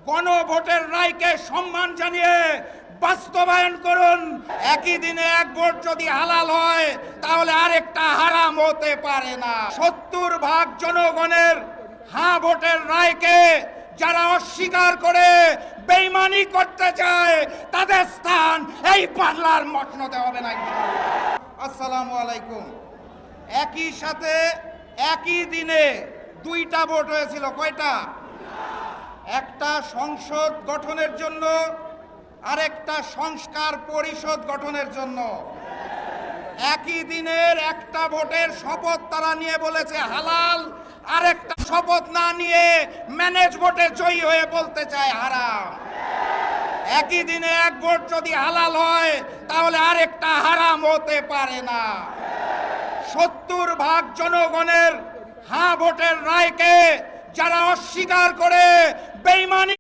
গণভোটের রায়কে সম্মান জানিয়ে বাস্তবায়ন করুন। একই দিনে এক ভোট যদি হালাল হয় তাহলে আরেকটা হারাম হতে পারে না। 70% জনগণের হ্যাঁ ভোটের রায়কে যারা অস্বীকার করে বেঈমানি করতে চায় তাদের স্থান এই বাংলার মসনদে হবে না। আসসালামু আলাইকুম। একই সাথে একই দিনে দুইটা ভোট হয়েছিল। কয়টা? একটা সংসদ গঠনের জন্য, আরেকটা সংস্কার পরিষদ গঠনের জন্য। একই দিনের একটা ভোটের শপথ তারা নিয়ে বলেছে হালাল, আরেকটা শপথ না নিয়ে ম্যানেজ ভোটে জয়ী হয়ে বলতে চায় হারাম। একই দিনে এক ভোট যদি হালাল হয় তাহলে আরেকটা হারাম হতে পারে না। 70% জনগণের হ্যাঁ ভোটের রায়কে যারা অস্বীকার করে বেঈমানি